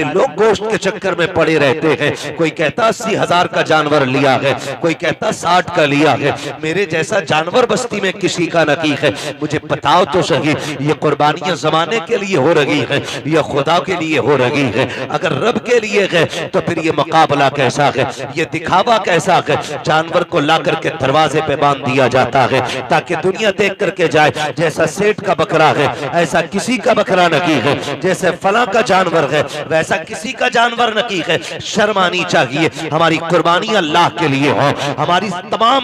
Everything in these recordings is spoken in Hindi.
लोग गोश्त के चक्कर में पड़े रहते हैं। कोई कहता 80,000 का जानवर लिया है, कोई कहता 60 का लिया है। मेरे जैसा जानवर बस्ती में किसी का नहीं है। मुझे बताओ तो सही, ये कुर्बानियां जमाने के लिए हो रही है या खुदा के लिए हो रही है? अगर रब के लिए है तो फिर ये मुकाबला कैसा है, ये दिखावा कैसा है? जानवर को ला करके दरवाजे पे बांध दिया जाता है ताकि दुनिया देख करके जाए जैसा सेठ का बकरा है ऐसा किसी का बकरा नहीं है, जैसे फला का जानवर है ऐसा किसी का जानवर नहीं है। शर्म आनी चाहिए। हमारी कुर्बानी अल्लाह के लिए हो, हमारी तमाम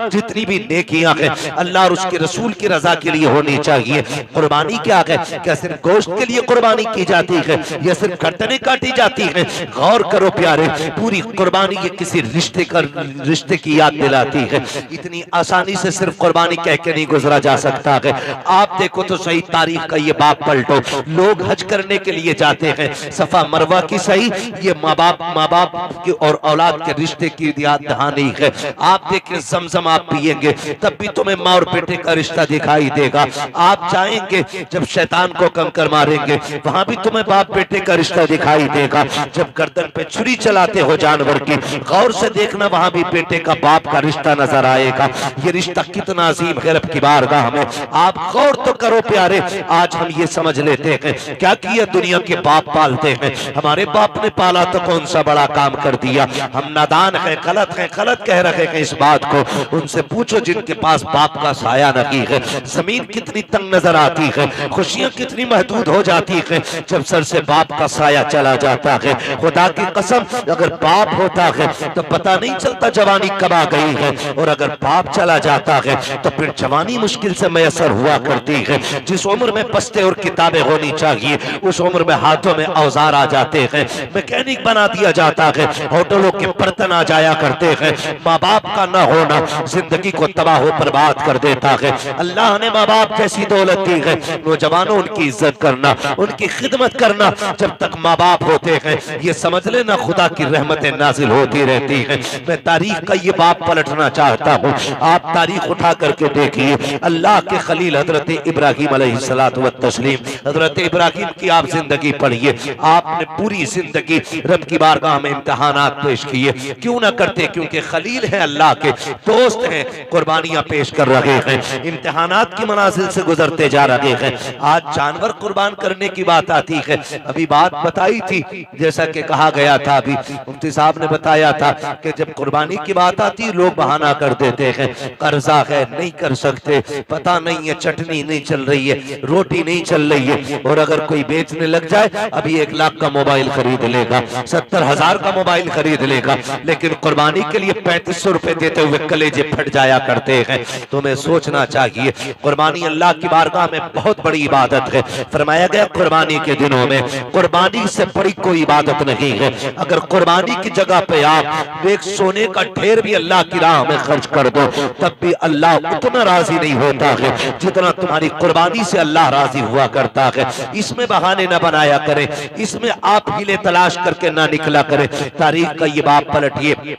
जितनी भी नेकियां हैं अल्लाह और उसके रसूल की रजा के लिए होनी चाहिए। कुर्बानी क्या है? क्या सिर्फ गोश्त के लिए कुर्बानी की जाती है या सिर्फ गर्दनें काटी जाती है? गौर करो प्यारे, पूरी कुर्बानी ये किसी रिश्ते की याद दिलाती है। इतनी आसानी से सिर्फ कुर्बानी कह के नहीं गुजरा जा सकता है। आप देखो तो सही तारीख का ये बाप पलटो, लोग हज करने के लिए जाते हैं, सफा मरवा की सही, ये माँ बाप की और औलाद के रिश्ते की याद दहानी है। आप देखिए जमजम आप पिएंगे तब भी तुम्हें माँ और बेटे का रिश्ता दिखाई देगा। आप जाएंगे जब शैतान को कंकर मारेंगे वहां भी तुम्हें बाप बेटे का रिश्ता दिखाई देगा। जब गर्दन पे छुरी चलाते हो जानवर की, गौर से देखना वहां भी बेटे का बाप का रिश्ता नजर आएगा। ये रिश्ता कितना अजीम है रब की बारगाह में। आप गौर तो करो प्यारे, आज हम ये समझ लेते हैं क्या किया दुनिया के बाप पालते हैं, हमारे बाप ने पाला तो कौन सा बड़ा काम कर दिया। हम नादान हैं, गलत कह रहे हैं इस बात को। उनसे पूछो जिनके पास बाप का साया नहीं है। जमीन कितनी तंग नजर आती है, खुशियां कितनी महदूद हो जाती है जब सर से बाप का साया चला जाता है। खुदा की कसम, अगर बाप होता है तो पता नहीं चलता जवानी कब आ गई है, और अगर बाप चला जाता है तो फिर जवानी मुश्किल से मैसर हुआ करती है। जिस उम्र में बस्ते और किताबें होनी चाहिए उस उम्र में हाथों में औजार आ जाते हैं, मैकेनिक बना दिया जाता है, होटलों के बर्तन आ जाया करते हैं। माँ बाप का न होना जिंदगी को तबाह बर्बाद कर देता है। अल्लाह ने माँ बाप जैसी दौलत दी है, नौजवानों उनकी इज्जत करना, उनकी खिदमत करना। जब तक माँ बाप होते हैं ये समझ लेना खुदा की रहमतें नाजिल होती रहती हैं। मैं तारीख का ये बाप पलटना चाहता हूँ। आप तारीख उठा करके देखिए, अल्लाह के खलील हजरत इब्राहिम अलैहिस्सलातु व तस्लीम, हजरत इब्राहिम की आप जिंदगी पढ़िए। आपने पूरी जिंदगी रब की बारगाह में इम्तिहानात पेश किए, क्यों ना करते? क्योंकि खलील है, अल्लाह के दोस्त हैं, कुर्बानियां पेश कर रहे हैं, इम्तिहानात की मनाजिल से गुजरते जा रहे हैं। आज जानवर कुर्बान करने की बात आती है। अभी बात बताई थी, जैसा कि कहा गया था, अभी मुफ्ती साहब ने बताया था कि जब कुर्बानी की बात आती लोग बहाना कर देते हैं, कर्जा है नहीं कर सकते, पता नहीं है चटनी नहीं चल रही है, रोटी नहीं चल रही है। और अगर कोई बेचने लग जाए, अभी 1 लाख का मोबाइल खरीद लेगा, 70,000 का मोबाइल खरीद लेगा, लेकिन कुर्बानी के लिए 3500 रुपए देते हुए कलेजे फट जाया करते हैं। तुम्हें सोचना चाहिए, कुर्बानी अल्लाह की बारगाह में बहुत बड़ी इबादत है। फरमाया गया कुर्बानी के दिनों में कुर्बानी से बड़ी कोई इबादत नहीं है। अगर कुर्बानी की जगह पे आप एक सोने का ढेर भी अल्लाह की राह में खर्च कर दो तब भी अल्लाह उतना राजी नहीं होता है जितना तुम्हारी कुर्बानी से अल्लाह राजी हुआ करता है। इसमें बहाने न बनाया करें, इसमें आप हिले तलाश करके ना निकला करें। तारीख का ये बाप पलटिए,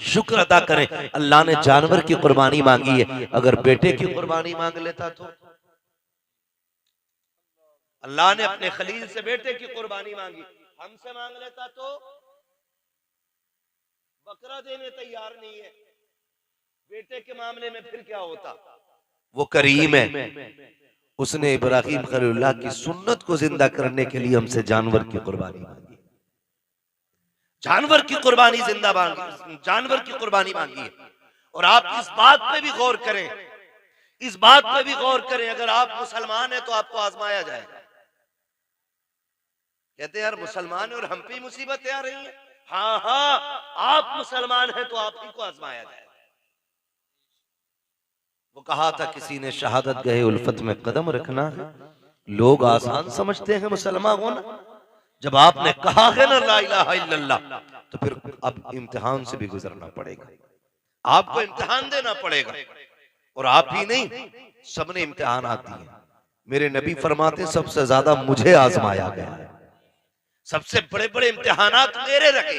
शुक्र अदा करें अल्लाह ने जानवर की कुर्बानी मांगी है। अगर बेटे की कुर्बानी मांग लेता तो अल्लाह ने अपने खलील से बेटे की कुर्बानी मांगी, हमसे मांग लेता तो बकरा देने तैयार नहीं है। बेटे के मामले में फिर क्या होता? वो करीम है, उसने इब्राहिम खलीलुल्लाह की सुन्नत को जिंदा करने के लिए हमसे जानवर की कुर्बानी मांगी, जानवर की कुर्बानी जिंदा मांगी, जानवर की कुर्बानी मांगी है। और आप इस बात पे भी गौर करें, इस बात पे भी गौर करें, अगर आप मुसलमान हैं तो आपको आजमाया जाएगा। कहते हैं यार मुसलमान है और हम पे मुसीबतें आ रही हैं। हाँ हाँ, आप मुसलमान हैं तो आप ही को आजमाया जाएगा। वो कहा था किसी ने, शहादत गए उल्फत में कदम रखना है। लोग आसान समझते हैं मुसलमान होना, जब आपने कहा है ना ला इलाहा इल्लल्लाह तो फिर अब इम्तिहान से भी गुजरना पड़ेगा, आपको इम्तिहान देना पड़ेगा। और आप ही नहीं, सबने इम्तिहान आती है। मेरे नबी फरमाते सबसे ज्यादा मुझे आजमाया गया है, सबसे बड़े बड़े इम्तिहानात मेरे रखे,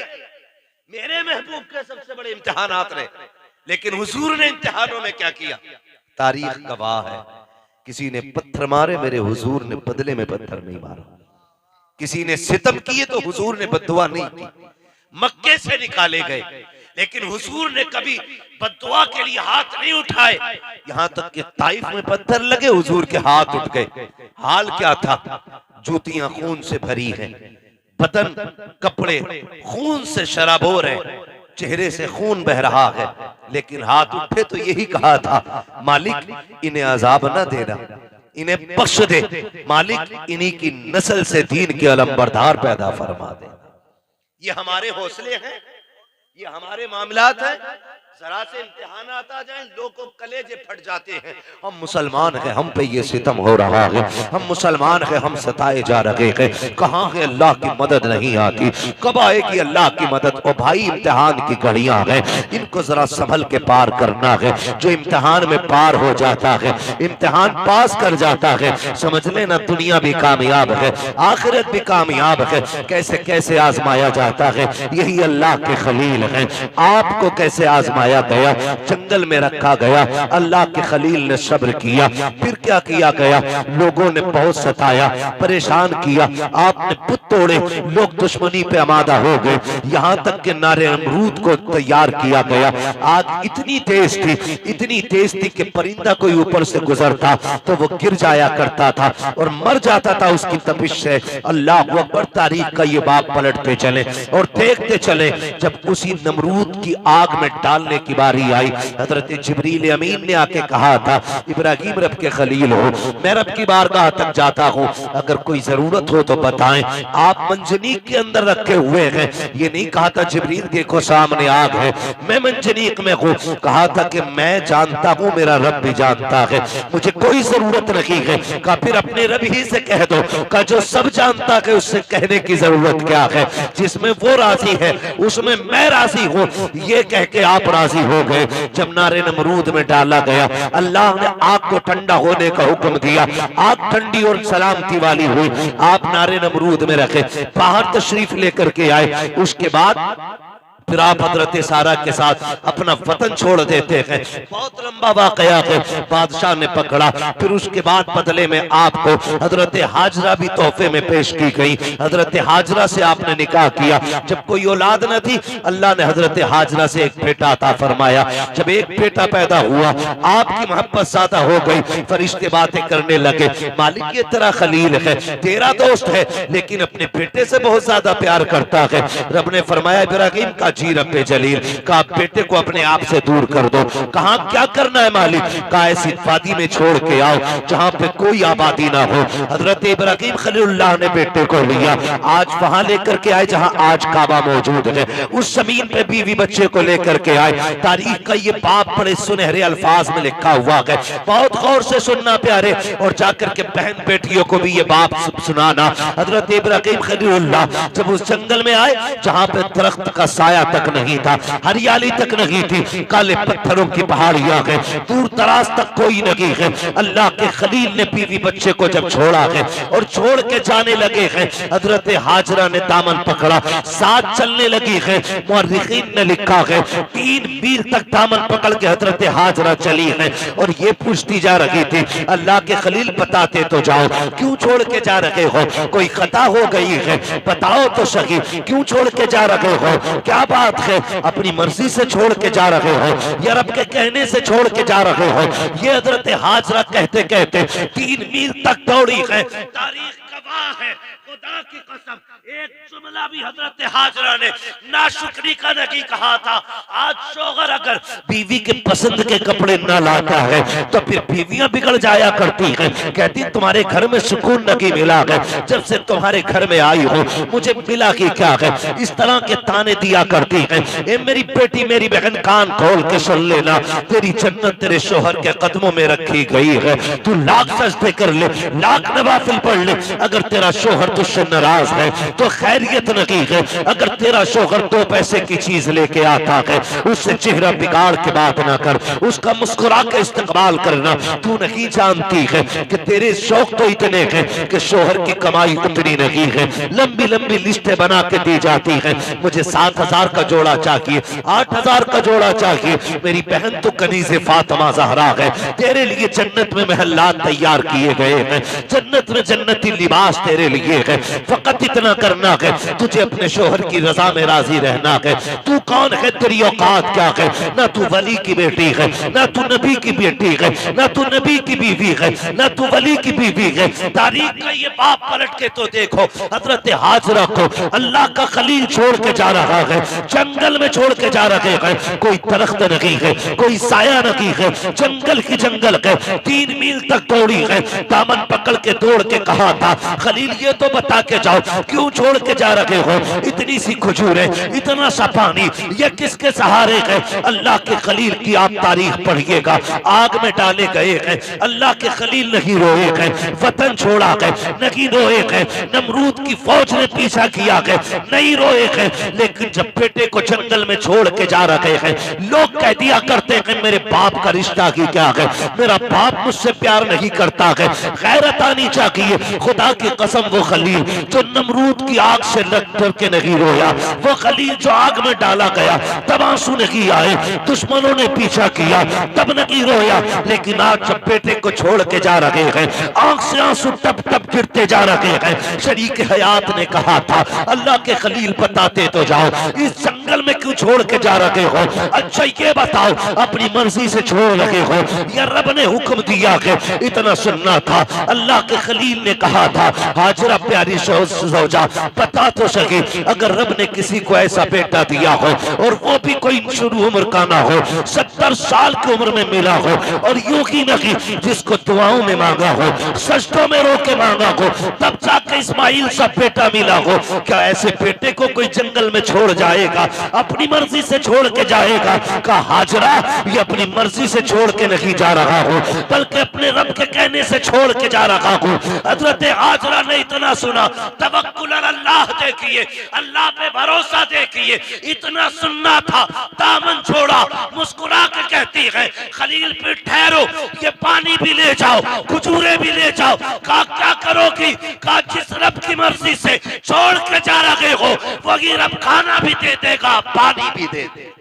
मेरे महबूब के सबसे बड़े इम्तिहानात रहे। लेकिन हुजूर ने इम्तिहानों में क्या किया? तारीख गवाह है, किसी ने पत्थर मारे, मेरे हुजूर ने बदले में पत्थर नहीं मारा। किसी ने सितम किए तो हुजूर ने बद्दुआ नहीं की, मक्के से निकाले गए, लेकिन हुजूर ने कभी बद्दुआ के लिए हाथ नहीं उठाए। यहां तक कि ताइफ में पत्थर लगे, हुजूर के हाथ उठ गए। हाल क्या था? जूतियां खून से भरी हैं, बदन कपड़े खून से शराबोर है, चेहरे से खून बह रहा है, लेकिन हाथ उठे तो यही कहा था, मालिक इन्हें अजाब न देना, इन्हें बख्श दे, मालिक इन्हीं की नस्ल से दीन के अलमबरदार पैदा फरमा दे। ये हमारे हौसले हैं, ये हमारे मामलात हैं। जरा से इम्तिहान आता जाए, लोगों कलेजे फट जाते हैं। हम मुसलमान हैं, हम पे ये सितम हो रहा है, हम मुसलमान हैं, हम सताए जा रहे हैं, कहाँ है अल्लाह की मदद नहीं आती, कब आएगी अल्लाह की मदद? ओ भाई, इम्तिहान की घड़ियां हैं, इनको जरा संभल के पार करना है। जो इम्तिहान में पार हो जाता है, इम्तिहान पास कर जाता है, समझ लेना दुनिया भी कामयाब है, आखिरत भी कामयाब है। कैसे कैसे आजमाया जाता है, यही अल्लाह के खलील है। आपको कैसे आजमाया गया? जंगल में रखा गया, अल्लाह के खलील ने सब्र किया, फिर क्या किया गया? लोगों ने बहुत सताया, परेशान किया, आपने पुत तोड़े, लोग दुश्मनी पे आमादा हो गए, यहाँ तक के नारे अमरूद को तैयार किया गया। आग इतनी तेज थी, इतनी तेज थी कि परिंदा कोई ऊपर से गुजरता तो वो गिर जाया करता था और मर जाता था उसकी तपिश से। अल्लाह अकबर, तारीख का ये बाब पलटते चले और देखते चले। जब उसी नमरूद की आग में डालने की बारी आई, हजरत जिब्रील अमीन ने आके कहा था, इब्राहिम रब के खलील हो, मैं रब की बारगाह तक जाता हूँ, अगर कोई जरूरत हो तो बताएं। आप मंजनीक के अंदर रखे हुए हैं, ये नहीं कहा था जिब्रील देखो सामने आग है, मैं मंजनीक में हूँ, कहा था कि मैं जानता हूँ, मेरा रब भी जानता है, मुझे कोई जरूरत नहीं है। कहा फिर अपने रब ही से कह दो, का जो सब जानता है उससे कहने की जरूरत क्या है? जिसमें वो राजी है उसमें मैं राजी हूँ, ये कह के आप राजी हो गए। जब नारे नमरूद में डाला गया, अल्लाह ने आग को ठंडा होने का हुक्म दिया, आग ठंडी और सलामती वाली हुई। आप नारे नमरूद में रखे, बाहर तशरीफ लेकर के आए। उसके बाद फिर आप हजरत सारा के साथ अपना वतन छोड़ देते हैं। बहुत लंबा वाकया है, बादशाह ने पकड़ा। फिर उसके बाद बदले में आपको हजरत हाजरा भी तोहफे में पेश की गई। हजरत हाजरा से आपने निकाह किया। जब कोई औलाद न थी, अल्लाह ने हजरत हाजरा से एक बेटा अता फरमाया। जब एक बेटा पैदा हुआ, आपकी मोहब्बत ज्यादा हो गई, फरिश्ते बातें करने लगे, मालिक ये तेरा खलील है, तेरा दोस्त है, लेकिन अपने बेटे से बहुत ज्यादा प्यार करता है। रब ने फरमाया, इब्राहिम का जी रब्बे जलील, का बेटे को अपने आप से दूर कर दो। कहा क्या करना है मालिक? का ऐसी वादी में छोड़ के आओ जहां पे कोई आबादी ना हो। हजरत इब्राहिम खलीलुल्लाह ने बेटे को लिया, आज वहां लेकर के आए जहां आज काबा मौजूद है, उस जमीन पे बीवी बच्चे को लेकर के आए। तारीख का ये बाप बड़े सुनहरे अल्फाज में लिखा हुआ है, बहुत गौर से सुनना प्यारे, और जाकर के बहन बेटियों को भी ये बाप सुनाना। हजरत इब्राहिम खलीलुल्लाह जब उस जंगल में आए जहां पे दरख्त का साया तक नहीं था, हरियाली तक नहीं थी, काले पत्थरों की पहाड़ियां हैं, दूर दराज तक कोई नहीं है। अल्लाह के खलील ने बीवी बच्चे को जब छोड़ा है और छोड़ के जाने लगे हैं, हजरत हाजरा ने दामन पकड़ा, साथ चलने लगी है। मुअर्रिखीन ने लिखा है 3 मील तक दामन पकड़ के हजरत हाजरा चली है और ये पूछती जा रही थी, अल्लाह के खलील बताते तो जाओ, क्यों छोड़ के जा रहे हो? कोई खता हो गई है, बताओ तो सही, क्यों छोड़ के जा रहे हो? क्या बात है? अपनी मर्जी से छोड़ के जा रहे हो या रब के कहने से छोड़ के जा रहे हो? ये हजरत हाजरा कहते कहते 3 मील तक दौड़ी है। तारीख गवाह है, खुदा की कसम, एक जुमला भी हजरत हाजरा ने नाशुक्री का नहीं कहा था। आज शौहर अगर बीवी के पसंद के कपड़े न लाता है तो फिर बीवियां बिगड़ जाया करती हैं, कहती तुम्हारे घर में सुकून नहीं मिला है, जब से तुम्हारे घर में आई हो मुझे मिला कि क्या है, इस तरह के ताने दिया करती हैं। ए मेरी बेटी, मेरी बहन, कान खोल के सुन लेना, तेरी जन्नत तेरे शौहर के कदमों में रखी गई है। तू लाख सजदे कर ले, लाख नवाफिल पढ़ ले, अगर तेरा शौहर तुझसे नाराज है, तो खैरियत नहीं है। अगर तेरा शोहर 2 पैसे की चीज लेके आता है, उससे चेहरा बिगाड़ के बात ना कर, उसका मुस्कुरा के इस्तेमाल करना। तू नहीं जानती है कि तेरे शौक तो इतने हैं कि शोहर की कमाई उतनी नहीं है। लंबी लंबी लिस्टें बना के दी जाती है, मुझे 7,000 का जोड़ा चाहिए, 8,000 का जोड़ा चाहिए। मेरी बहन तो कनीज़े फातिमा ज़हरा है, तेरे लिए जन्नत में महल्लात तैयार किए गए हैं, जन्नत में जन्नती लिबास तेरे लिए है। फकत इतना करना है, तुझे अपने शोहर की रजा में राजी रहना है। तू कौन है, तेरी औकात क्या है? ना तू वली की बेटी है, ना तू नबी की बेटी है, ना तू नबी की बीवी है, ना तू वली की बीवी है। तारीख का ये बाप पलट के तो देखो, हजरत हाजरा को अल्लाह का खलील छोड़ के जा रहा है, जंगल में छोड़ के जा रहे हैं। कोई दरख्त नहीं है, कोई साया नहीं है, जंगल की जंगल है। 3 मील तक दौड़ी है, दामन पकड़ के दौड़ के कहा था, खलील ये तो बता के जाओ क्यों छोड़ के जा रहे हो? इतनी सी खजूरें, इतना सा पानी, ये किसके सहारे है? अल्लाह के खलील की आप तारीख पढ़िएगा, आग में डाले गए हैं, अल्लाह के खलील नहीं रोए हैं, वतन छोड़ा है नहीं रोए हैं, नमरूद की फौज ने पीछा किया है नहीं रोए हैं। लेकिन जब बेटे को जंगल में छोड़ के जा रहे हैं, लोग कह दिया करते हैं मेरे बाप का रिश्ता की क्या है, मेरा बाप मुझसे प्यार नहीं करता है। गैरत आनी चाहिए। खुदा की कसम, वो खलील जो नमरूद की आग से लग के नहीं रोया, वो खलील जो आग में डाला गया तब आंसू नहीं आए, दुश्मनों ने पीछा किया तब नहीं रोया। लेकिन आज जब बेटे को छोड़ के जा रहे हैं, आंख से आंसू टप टप गिरते जा रहे हैं। शरीक हयात ने कहा था, अल्लाह के खलील बताते तो जाओ, इस जंगल में क्यों छोड़ के जा रहे हो? अच्छा ये बताओ, अपनी मर्जी से छोड़ रहे हो या रब ने हुक्म दिया है? इतना सुनना था। अल्लाह के खलील ने कहा था, हाजरा प्यारी सौजा बता तो सके, अगर रब ने किसी को ऐसा बेटा दिया हो और वो भी कोई शुरू उम्र का ना हो, 70 साल की उम्र में मिला हो, और यूं ही नहीं जिसको दुआओं में मांगा हो, सजदों में रो के मांगा हो, तब जाके इस्माइल सा बेटा मिला हो, क्या ऐसे बेटे को कोई जंगल में छोड़ जाएगा? अपनी मर्जी से छोड़ के जाएगा? कहा हाजरा ये अपनी मर्जी से छोड़ के नहीं जा रहा हूं, बल्कि अपने रब के कहने से छोड़ के जा रहा हूं। हजरत हाजरा ने इतना सुना, तवक्कुल अल्लाह देखिए, अल्लाह पे भरोसा देखिए, इतना सुनना था, दामन छोड़ा, मुस्कुरा के कहती है खलील पे ठहरो, ये पानी भी ले जाओ, खजूरें भी ले जाओ। कहा क्या करोगी? कहा जिस रब की मर्जी से छोड़ के जा रहे हो वही रब खाना भी दे देगा, पानी भी दे देगा।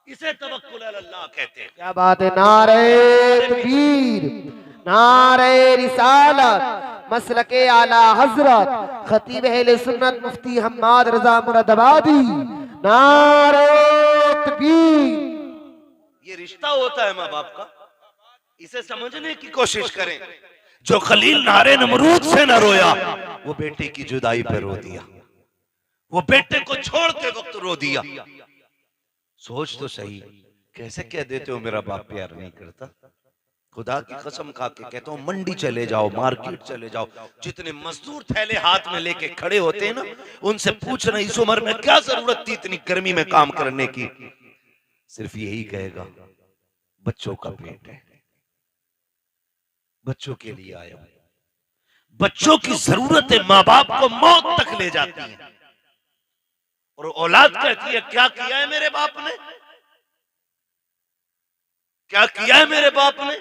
इसे तवक्कुल अल्लाह कहते हैं। क्या बात है। नारे तकबीर, नारे रिसालत, मसलके आला हजरत खतीब अहले सुन्नत मुफ्ती हम्माद रजा मुरादाबादी। नारे तकबीर। ये रिश्ता होता है माँ बाप का, इसे समझने की कोशिश करें। जो खलील नारे नमरूद से न रोया, वो बेटे की जुदाई पे रो दिया, वो बेटे को छोड़ते वक्त रो दिया। सोच तो सही, कैसे कह देते हो मेरा बाप प्यार नहीं करता? खुदा की कसम खा के कहता हूँ, मंडी चले जाओ, मार्केट चले जाओ, जितने मजदूर थैले हाथ में लेके खड़े होते हैं ना, उनसे पूछना इस उम्र में क्या जरूरत थी इतनी गर्मी में काम करने की? सिर्फ यही कहेगा, बच्चों का पेट है, बच्चों के लिए आया हूं। बच्चों की जरूरतें माँ बाप को मौत तक ले जाती हैं, और औलाद कहती है क्या किया है मेरे बाप ने, क्या किया है मेरे बाप ने?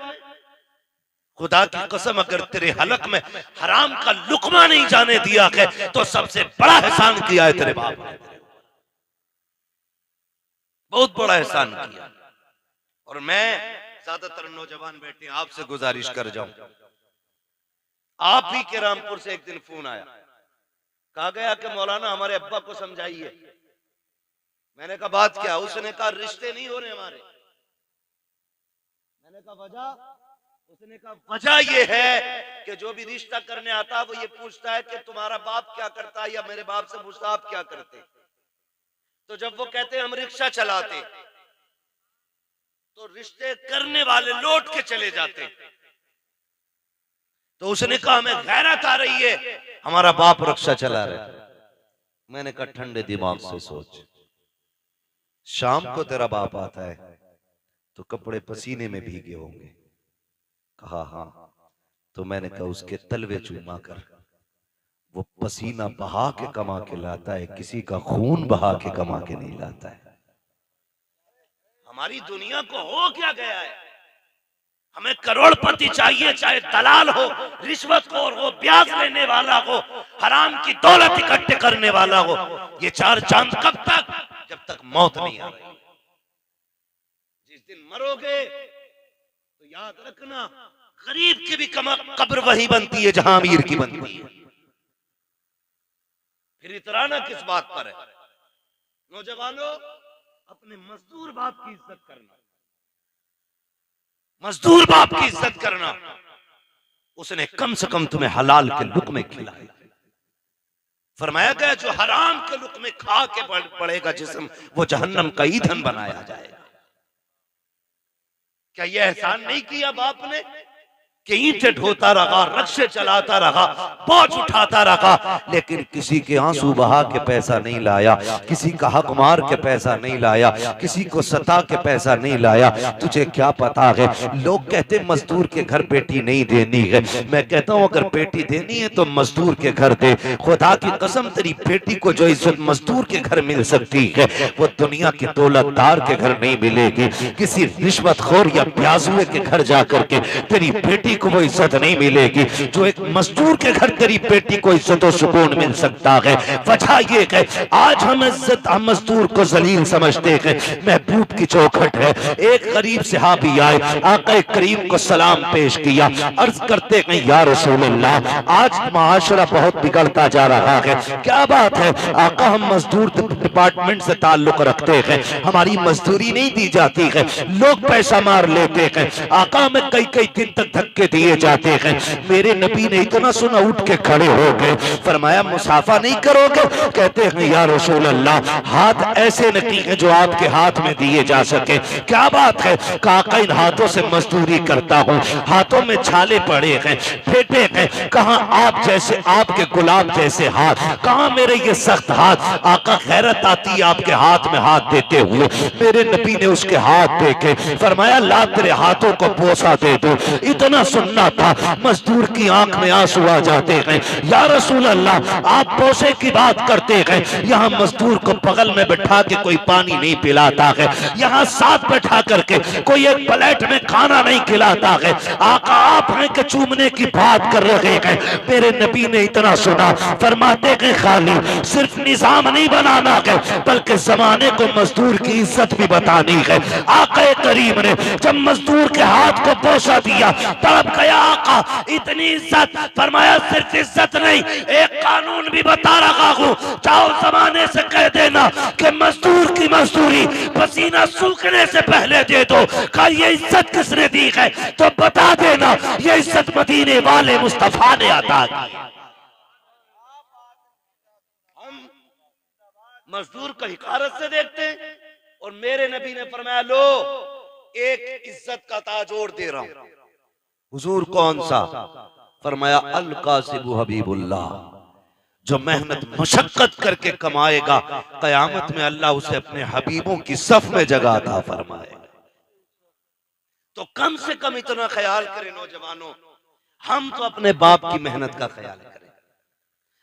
खुदा की कसम, अगर तेरे हलक में हराम का लुकमा नहीं जाने दिया है तो सबसे बड़ा एहसान किया है तेरे बाप ने, बहुत बड़ा एहसान किया। और मैं ज्यादातर नौजवान बेटे आपसे गुजारिश कर जाऊं, आप ही के रामपुर से एक दिन फोन आया, कहा गया कि मौलाना हमारे अब्बा को समझाइए। मैंने कहा बात क्या? उसने कहा रिश्ते नहीं हो रहे हमारे। मैंने कहा वजह? उसने कहा वजह ये है कि जो भी रिश्ता करने आता है वो ये पूछता है कि तुम्हारा बाप क्या करता है, या मेरे बाप से पूछता आप क्या करते। तो जब वो कहते हैं हम रिक्शा चलाते, तो रिश्ते करने वाले लौट के चले जाते। तो उसने कहा हमें गैरत आ रही है, हमारा बाप रिक्शा चला रहा है। मैंने कहा ठंडे दिमाग से सोच, शाम को तेरा बाप आता है तो कपड़े पसीने में भीगे होंगे। कहा हाँ। तो मैंने कहा उसके तलवे चूमा कर, वो पसीना बहा के कमा के लाता है, किसी का खून बहा के कमा के नहीं लाता है। हमारी दुनिया को हो क्या गया है, हमें करोड़पति चाहिए, चाहे दलाल हो, रिश्वतखोर हो, ब्याज लेने वाला हो, हराम की दौलत इकट्ठे करने वाला हो। ये चार चांद कब तक? जब तक मौत नहीं आ रही। जिस दिन मरोगे तो याद रखना, गरीब की भी कब्र वही बनती है जहां अमीर की बनती है। फिर इतराना किस बात पर है? नौजवानों, अपने मजदूर बाप की इज्जत करना, मजदूर बाप की इज्जत करना। उसने कम से कम तुम्हें हलाल के लुक़्मे खिलाए। फरमाया गया जो हराम के लुक़्मे खा के पड़ेगा जिस्म, वो जहन्नम का ईंधन बनाया जाएगा। क्या यह एहसान नहीं किया बाप ने कि ईंटें ढोता रहा, रक्शे चलाता रहा, बोझ उठाता रहा, लेकिन किसी के आंसू बहा के पैसा नहीं लाया, किसी का हक मार के पैसा नहीं लाया, किसी को सता के पैसा नहीं लाया। तुझे क्या पता है, लोग कहते मजदूर के घर बेटी नहीं देनी है। मैं कहता हूं अगर बेटी देनी है तो मजदूर के घर दे। खुदा की कसम, तेरी बेटी को जो इज्जत मजदूर के घर मिल सकती है वो दुनिया के दौलतदार के घर नहीं मिलेगी। किसी रिश्वतखोर या प्याजुए के घर जाकर के तेरी बेटी को वो इज्जत नहीं मिलेगी जो एक मजदूर के घर तेरी बेटी को इज्जत और सुकून मिल सकता है। वजह ये है आज हम इज्जत मजदूर को जलील समझते हैं। महबूब की चौखट है। एक गरीब सहाबी आए, आका करीम को सलाम पेश किया, अर्ज करते हैं या रसूल अल्लाह, आज माशरा बहुत बिगड़ता जा रहा है, क्या बात है? आका हम मजदूर डिपार्टमेंट से ताल्लुक रखते हैं, हमारी मजदूरी नहीं दी जाती है, लोग पैसा मार लेते हैं, आका हमें कई कई दिन तक धक्के दिए जाते हैं। मेरे नबी ने इतना सुना उठ के खड़े हो गए। फरमाया मुसाफा नहीं करोगे? कहते हैं या रसूल अल्लाह, हाथ ऐसे नहीं है जो आपके हाथ में दिए जा सके। क्या बात है? काका इन हाथों से मजदूरी करता हूँ, हाथों में छाले पड़े हैं, फेटे हैं, कहाँ आप जैसे, आपके गुलाब जैसे हाथ, कहाँ मेरे ये सख्त हाथ। आका खैरत आती है आपके हाथ में हाथ देते हुए। मेरे नबी ने उसके हाथ देखे, फरमाया ला तेरे हाथों को बोसा दे दो। इतना सुनना था, मजदूर की आंख में आंसू आ जाते हैं। या रसूल अल्लाह, आप बोसे की बात करते हैं, यहाँ मजदूर को बगल में बैठा के कोई पानी नहीं पिलाता है, यहाँ साथ बैठा करके कोई एक प्लेट में खाना नहीं खिलाता है। आका आप हैं कि चूमने की बात कर रहे हैं। मेरे नबी ने इतना सुना, फरमाते हैं खाली सिर्फ निजाम नहीं बनाना है बल्कि जमाने को मजदूर की इज्जत भी बतानी है। आका करीम ने जब मजदूर के हाथ को बोसा दिया तड़प गया आका, इतनी इज्जत। फरमाया सिर्फ इज्जत नहीं, एक कानून भी बता रहा हूं, जाओ जमाने से कह देना कि मजदूर की मजदूरी पसीना सूखने से पहले दे दो। कहा ये इज्जत किसने दी है? तो बता देना ये इज्जत मदीने वाले मुस्तफा ने अता की। हम मजदूर को हिकारत से देखते हैं और मेरे नबी ने फरमाया लो एक इज्जत का ताज और दे रहा हूं। हुजूर कौन सा? फरमाया अल कासिबु हबीबुल्लाह, जो मेहनत मशक्कत करके कमाएगा कयामत में अल्लाह उसे अपने हबीबों की सफ में जगह अता फरमाएगा। तो कम से कम इतना ख्याल करें नौजवानों, हम तो अपने बाप की मेहनत का ख्याल करें।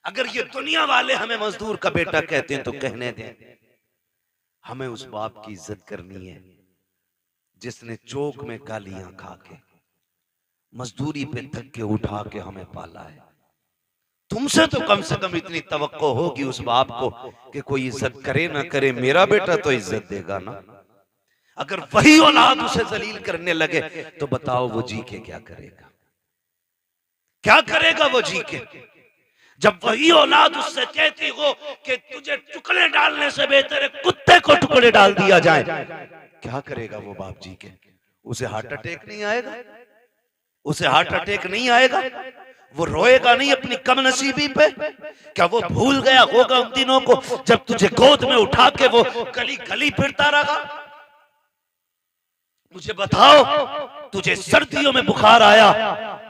अगर ये दुनिया वाले हमें मजदूर का बेटा कहते हैं तो कहने दें, हमें उस बाप की इज्जत करनी है जिसने चौक में गालियां खा के मजदूरी पे धक्के उठा के हमें पाला है। तुमसे तो कम से कम इतनी तवक्को होगी उस बाप को कि कोई इज्जत करे ना करे, मेरा बेटा तो इज्जत देगा ना। अगर वही औलाद उसे जलील करने लगे तो बताओ वो जी के क्या करेगा? क्या करेगा वो जी के? जब वही औलाद उससे कहती हो कि तुझे टुकड़े डालने से बेहतर है कुत्ते को टुकड़े डाल दिया जाए, क्या करेगा वो बाप जी के? उसे हार्ट अटैक नहीं आएगा? उसे हार्ट अटैक नहीं आएगा? वो रोएगा नहीं अपनी कमनसीबी पे? क्या वो भूल गया होगा उन दिनों को जब तुझे गोद में उठा के वो गली गली फिरता रहा? मुझे बताओ, तुझे सर्दियों में बुखार आया,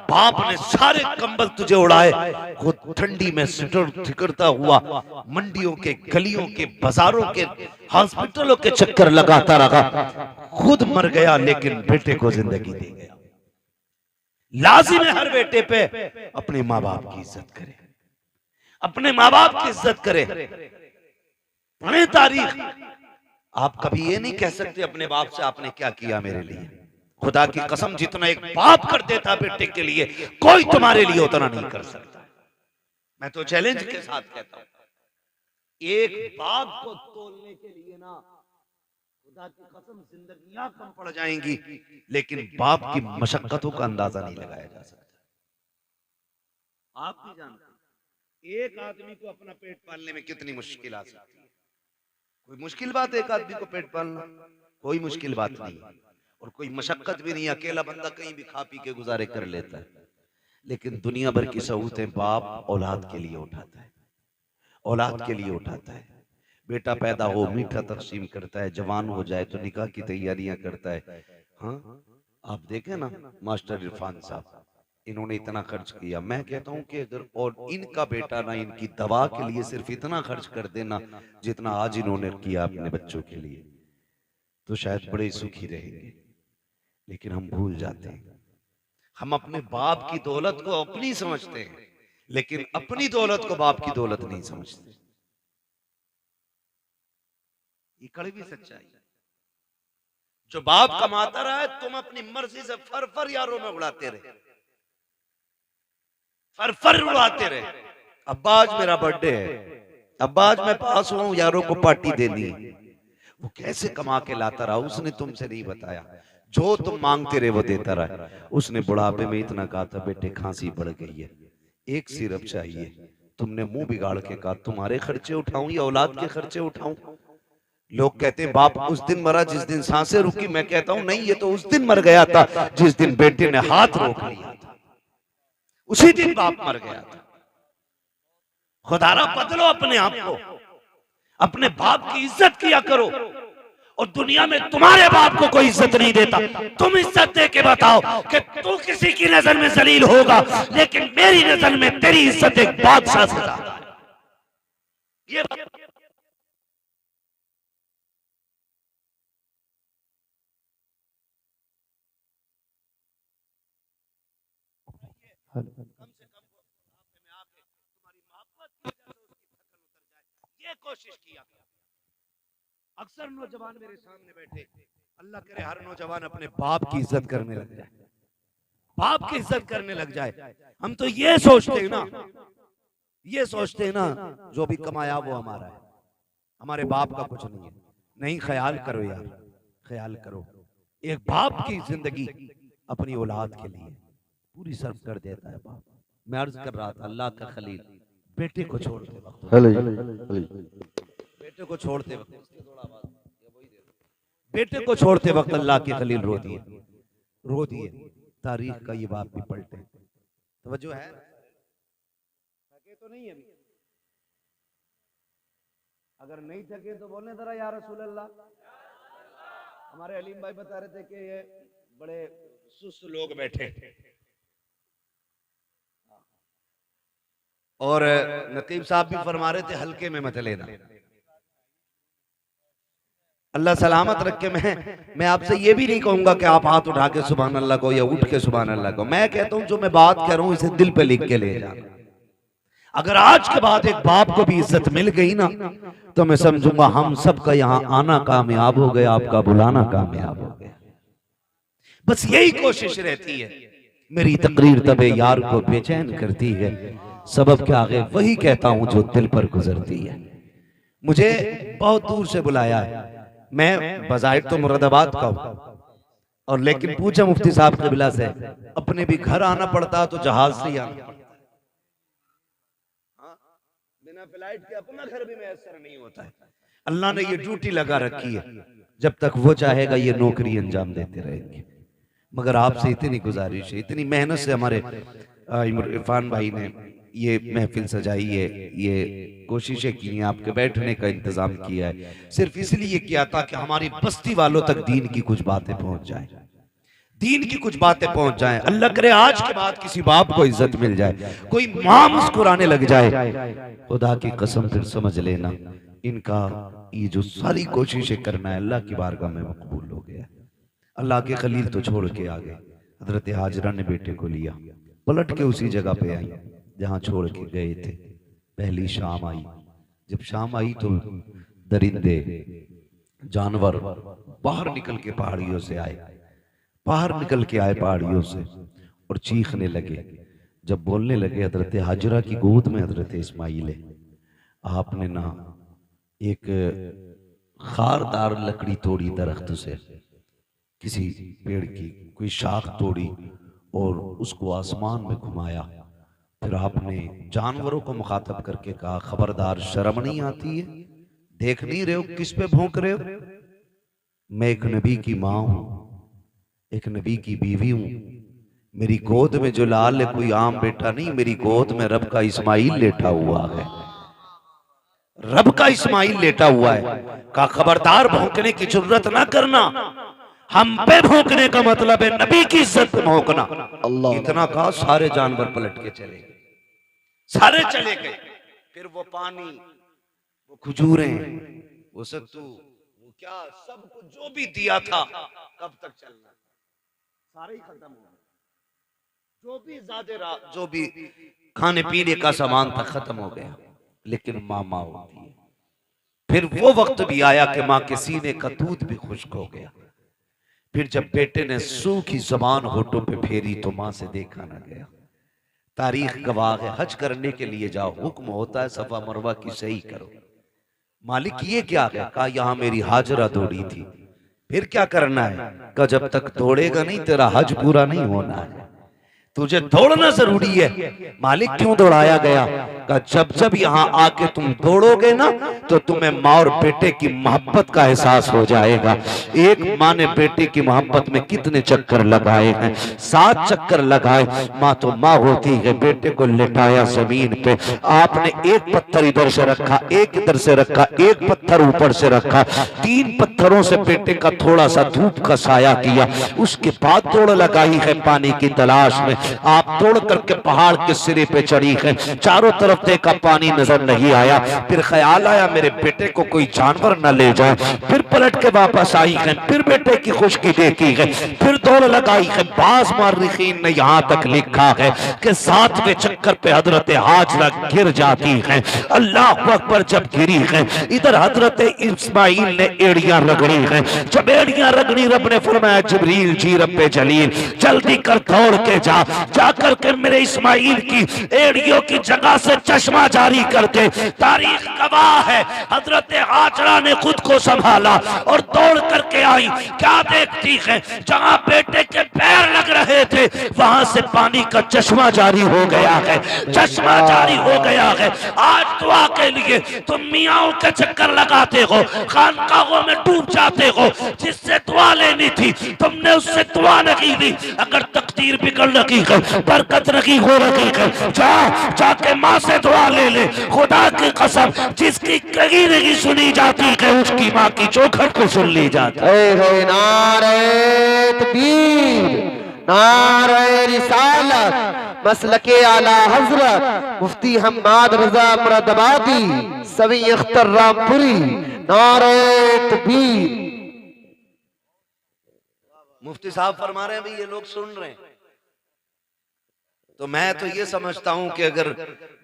बाप ने सारे कंबल तुझे उड़ाए, वो ठंडी में सिकड़ता हुआ मंडियों के, गलियों के, बाजारों के, हॉस्पिटलों के चक्कर लगाता रहा, खुद मर गया लेकिन बेटे को जिंदगी दे गया। लाजिम है हर बेटे पे अपने माँ बाप की इज्जत करे, अपने माँ बाप की इज्जत करें, पढ़े तारीख। आप कभी ये नहीं कह सकते अपने बाप से आपने क्या किया मेरे लिए। खुदा की कसम, जितना एक बाप कर देता बेटे के लिए, कोई तुम्हारे लिए उतना नहीं कर सकता। मैं तो चैलेंज के साथ कहता हूं, एक बाप को तोलने के लिए ना खुदा की कसम जिंदगियां कम पड़ जाएंगी, लेकिन बाप की मशक्कतों का अंदाजा नहीं लगाया जा सकता। आप भी जानते हैं एक आदमी को अपना पेट पालने में कितनी मुश्किल आ सकती है। कोई मुश्किल बात है एक आदमी को पेट पालना? कोई मुश्किल बात नहीं, और कोई मशक्कत भी नहीं। अकेला बंदा कहीं भी खा पी के गुजारे कर लेता है। लेकिन दुनिया भर की सहूलतें बाप औलाद के लिए उठाता है, औलाद के लिए उठाता है। बेटा पैदा हो मीठा तकसीम करता है, जवान हो जाए तो निकाह की तैयारियां करता है। हाँ, आप देखें ना मास्टर इरफान साहब, इन्होंने इतना खर्च किया। मैं कहता हूं कि अगर और इनका बेटा ना इनकी दवा के लिए सिर्फ इतना खर्च कर देना जितना आज इन्होंने किया अपने बच्चों के लिए, तो शायद बड़े सुखी रहेंगे। लेकिन हम भूल जाते हैं, हम अपने बाप की दौलत को अपनी समझते हैं, लेकिन अपनी दौलत को बाप की दौलत नहीं समझते। ये कड़वी सच्चाई है। जो बाप कमाता रहा है, तुम अपनी मर्जी से फर यारों में उड़ाते रहे, फर उड़ाते रहे। अब्बा आज मेरा बर्थडे है, अब्बा आज मैं पास हुआ हूं, यारों को पार्टी देनी है। वो कैसे कमा के लाता रहा उसने तुमसे नहीं बताया। जो तुम मांगते रहे वो देता रहा। उसने बुढ़ापे में इतना कहा था, बेटे खांसी बढ़ गई है, एक सिरप चाहिए। तुमने मुंह बिगाड़ के कहा, तुम्हारे खर्चे उठाऊं या औलाद के खर्चे उठाऊं? लोग कहते हैं बाप उस दिन मरा जिस दिन सांसें रुकी। मैं कहता हूं नहीं, ये तो उस दिन मर गया था जिस दिन बेटे ने हाथ रोक लिया था, उसी दिन बाप मर गया था। खुदारा बदलो अपने आप को, अपने बाप की इज्जत किया करो। और दुनिया में तुम्हारे बाप को कोई इज्जत नहीं देता, तुम इज्जत दे के बताओ कि तू किसी की नजर में जलील होगा, लेकिन मेरी नजर में तेरी इज्जत एक बादशाह से ज्यादा है। ये कम से कम में आके तुम्हारी मोहब्बत की वजह से उसकी थकन उतर जाए, ये कोशिश किया। अक्सर नौजवान मेरे सामने बैठे, अल्लाह करे हर नौजवान अपने बाप की इज्जत करने लग जाए, बाप की इज्जत करने लग जाए। हम तो ये सोचते हैं ना, ये सोचते हैं ना जो भी कमाया वो हमारा है, हमारे बाप का कुछ नहीं है। नहीं, ख्याल करो यार, ख्याल करो। एक बाप की जिंदगी अपनी औलाद के लिए पूरी सर्व कर देता है बाप। मैं अर्ज कर रहा था, अल्लाह का खलील बेटे को छोड़ते वक्त, बेटे को छोड़ते वक्त, बेटे को छोड़ते वक्त अल्लाह के खलील रो दिए, रो दिए। तारीख का ये बाप भी पलटे। तवज्जो है? थके तो नहीं अभी? अगर नहीं थके तो बोलने जरा या रसूल अल्लाह। हमारे अलीम भाई बता रहे थे कि ये बड़े सुस्त लोग बैठे, और नकीब साहब भी फरमा रहे थे हल्के में मत लेना। अल्लाह सलामत रखे। मैं आपसे ये भी नहीं कहूंगा कि आप हाथ उठा के सुभान अल्लाह को या उठ के सुभान अल्लाह को। मैं कहता हूं जो मैं बात कर रहा हूं इसे दिल पे लिख के ले जाना। अगर आज के बाद एक बाप को भी इज्जत मिल गई ना, तो मैं समझूंगा हम सबका यहाँ आना कामयाब हो गया, आपका बुलाना कामयाब हो गया। बस यही कोशिश रहती है। मेरी तकरीर तबे यार को बेचैन करती है, सबब के आगे वही कहता हूं जो दिल पर गुजरती है। मुझे बहुत दूर से बुलाया है, मैं बज़ाहिर तो मुरादाबाद का हूं, और लेकिन पूछा मुफ्ती साहब क़िबला से, अपने भी घर आना पड़ता तो जहाज से ही आना पड़ता। बिना फ्लाइट के अपना घर भी मैसर नहीं होता है। अल्लाह ने ये ड्यूटी लगा रखी है, जब तक वो चाहेगा ये नौकरी अंजाम देते रहेंगे। मगर आपसे इतनी गुजारिश है, इतनी मेहनत से हमारे इरफान भाई ने ये महफिल सजाई है, ये कोशिशें की हैं, आपके बैठने का इंतजाम किया है, सिर्फ इसलिए किया था कि हमारी बस्ती वालों तक दीन की कुछ बातें पहुंच जाए, दीन की कुछ बातें पहुंच जाएं। अल्लाह करे आज के बाद किसी बाप को इज्जत मिल जाए, कोई मां मुस्कुराने लग जाए, खुदा की कसम फिर समझ लेना इनका ये जो सारी कोशिशें करना है अल्लाह की बारगाह में मकबूल हो गया। अल्लाह के खलील तो छोड़ के आ गए। हजरत हाजरा ने बेटे को लिया, पलट के उसी जगह पे आई जहां छोड़ के गए थे। पहली शाम आई। जब शाम आई तो दरिंदे जानवर बाहर निकल के पहाड़ियों से आए, बाहर निकल के आए पहाड़ियों से और चीखने लगे। जब बोलने लगे, हजरत हाजरा की गोद में हजरत इस्माइल है। आपने ना एक खारदार लकड़ी तोड़ी दरख्त से, किसी पेड़ की कोई शाख तोड़ी और उसको आसमान में घुमाया। फिर आपने जानवरों को मुखातब करके कहा, खबरदार, शर्म नहीं आती है? देख नहीं रहे हो किस पे भौंक रहे हो? मैं एक नबी की माँ हूं, एक नबी की बीवी हूं। मेरी गोद में जो लाल है कोई आम बेटा नहीं, मेरी गोद में रब का इस्माइल लेटा हुआ है, रब का इस्माइल लेटा हुआ है। का खबरदार, भौंकने की जरूरत ना करना, हम पे भौंकने का मतलब है नबी की इज्जत पे भौंकना। इतना कहा, सारे जानवर पलट के चले गए, सारे चले गए। फिर वो पानी, वो खजूरें, वो सत्तू, वो क्या सब कुछ जो भी दिया था, कब तक चलना, सारे ही खत्म हो गए। जो भी जो भी खाने पीने का सामान था खत्म हो गया। लेकिन माँ होती है। फिर वो वक्त भी आया कि माँ के सीने का दूध भी खुश्क हो गया। फिर जब बेटे ने सूखी जबान होठों पे फेरी तो माँ से देखा ना गया। तारीख गवाह है, हज करने के लिए जाओ, हुक्म होता है सफा मरवा की सही करो। मालिक ये क्या है? कहा, यहाँ मेरी हाजरा दौड़ी थी। फिर क्या करना है? कहा, जब तक दौड़ेगा नहीं तेरा हज पूरा नहीं होना है, तुझे दौड़ना जरूरी है। मालिक क्यों दौड़ाया गया? कहा, जब जब यहाँ आके तुम दौड़ोगे ना तो तुम्हें माँ और बेटे की मोहब्बत का एहसास हो जाएगा। एक माँ ने बेटे की मोहब्बत में कितने चक्कर लगाए हैं? 7 चक्कर लगाए। माँ तो माँ होती है। बेटे को लेटाया जमीन पे, आपने एक पत्थर इधर से रखा, एक इधर से रखा, एक पत्थर ऊपर से रखा, 3 पत्थरों से बेटे का थोड़ा सा धूप का साया किया। उसके बाद दौड़ लगाई है पानी की तलाश में। आप दौड़ करके पहाड़ के सिरे पे चढ़ी है, चारों तरफ देखा पानी नजर नहीं आया। फिर ख्याल आया मेरे बेटे को कोई जानवर न ले जाए। फिर पलट के वापस आई है, फिर बेटे की खुशकी देखी है, फिर दौड़ लगाई है। बाज मुअर्रिखीन ने यहाँ तक लिखा है कि 7वें चक्कर पे हजरत हाजरा गिर जाती है। अल्लाह अकबर, जब गिरी है इधर हजरत इस्माइल ने एड़ियां रगड़ी है। जब एड़ियां रगड़ी, रब ने फरमाया, जिब्रील जी रब्बे जलील जल्दी कर दौड़ के जाकर के मेरे इस्माइल की एड़ियों की जगह से चश्मा जारी कर दे। तारीख गवाह है, हजरत हाजरा ने खुद को संभाला और दौड़ करके आई। क्या देखती है? जहां बेटे के पैर लग रहे थे वहां से पानी का चश्मा जारी हो गया है, चश्मा जारी हो गया है। आज दुआ के लिए तुम मियाओं के चक्कर लगाते हो, खानकाहों में डूब जाते हो। जिससे दुआ लेनी थी तुमने उससे दुआ नहीं ली। अगर तकदीर बिगड़ रखी है, बरकत नहीं हो रखी है, जाके माँ से दुआ ले। खुदा की कसम, जिसकी कहीं नहीं सुनी जाती है उसकी माँ की चौखट को सुन ली जाती है। नारे तकबीर, नारे रिसालत, मसलके आला हजरत मुफ्ती हम्माद रजा मुरादाबादी सवी अख्तर रामपुरी, नारे तकबीर। मुफ्ती साहब फरमा रहे हैं, भाई ये लोग सुन रहे हैं। तो मैं तो ये समझता हूं कि अगर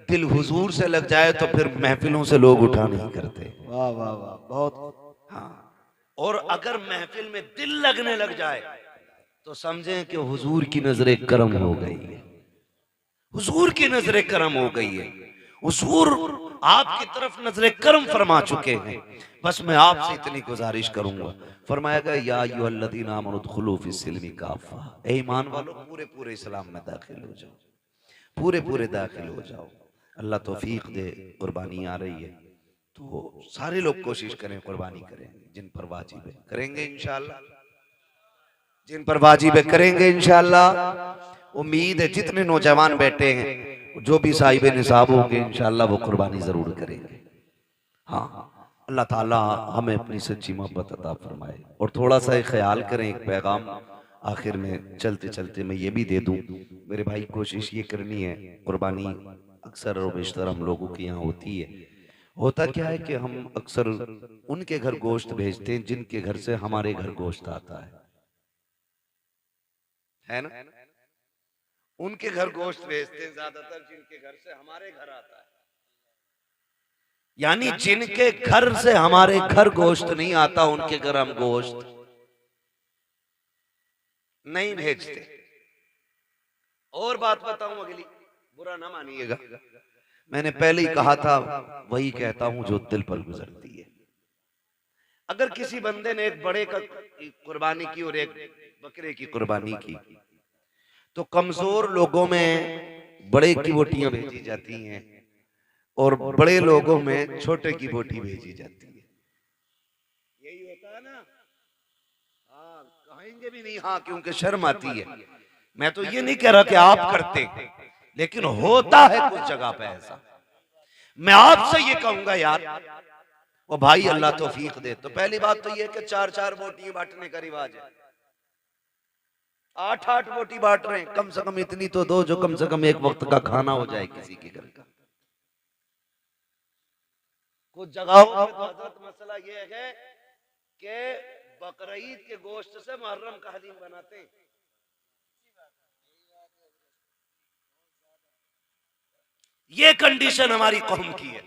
दिल हुजूर से लग जाए तो फिर महफिलों से लोग उठा नहीं करते। वाह वाह वाह, बहुत। हाँ, और अगर महफिल में दिल लगने लग जाए तो समझें कि हुजूर की नजरे करम हो गई है, हुजूर की नजरे करम हो गई है। हुजूर आपकी तरफ नजरे करम फरमा चुके हैं। बस मैं आपसे इतनी गुजारिश करूंगा, फरमाएगा या अय्युहल्लज़ीना आमनू उदखुलू फिस्सिल्मी काफ़ा, ए ईमान वालों पूरे पूरे इस्लाम में दाखिल हो जाओ, पूरे पूरे दाखिल हो जाओ। अल्लाह तौफीक दे। कुर्बानी आ रही है तो सारे लोग कोशिश करें, कुर्बानी करें। जिन पर वाजिब है करेंगे इंशाअल्लाह, जिन पर वाजिब है करेंगे इंशाअल्लाह। उम्मीद है जितने नौजवान बैठे हैं, जो भी साहिब निसाब होंगे इंशाअल्लाह वो कुर्बानी जरूर करेंगे। हाँ, अल्लाह ताला हमें अपनी सच्ची मोहब्बत अता फरमाए। और थोड़ा सा ख्याल करें, एक पैगाम आखिर में चलते चलते मैं ये भी दे दूं मेरे भाई, कोशिश ये करनी है, कुर्बानी अक्सर और बेशतर हम लोगों के यहाँ होती है। होता क्या है कि हम अक्सर उनके घर गोश्त भेजते हैं जिनके घर से हमारे घर गोश्त आता है ना? उनके घर गोश्त भेजते हैं ज्यादातर जिनके घर से हमारे घर आता है। यानी जिनके घर से हमारे घर गोश्त नहीं आता, उनके घर हम गोश्त नहीं भेजते। और बात बताऊं अगली, बुरा ना मानिएगा, मैंने पहले ही कहा था, वही कहता हूं जो दिल पर गुजरती है। अगर किसी बंदे ने एक बड़े का कुर्बानी की और एक बकरे की कुर्बानी की, तो कमजोर लोगों में बड़े की बोटियां भेजी जाती हैं और बड़े लोगों में छोटे की बोटी भेजी जाती है। यही होता है ना? हाँ, कहेंगे भी नहीं हाँ, क्योंकि शर्म आती है। मैं तो ये नहीं कह रहा कि आप करते, लेकिन होता है कुछ जगह पे ऐसा। मैं आपसे ये कहूंगा यार, वो भाई अल्लाह तौफीक दे। तो पहली बात तो ये कि 4-4 बोटी बांटने का रिवाज है, 8-8 बोटी बांट रहे हैं, कम से कम इतनी तो दो जो कम से कम एक वक्त का खाना हो जाए किसी के घर का। कुछ जगहों पे तो हजरत मसला ये है कि बकरीद के गोश्त से मुहर्रम का हलीम बनाते हैं। ये कंडीशन हमारी कौम की है।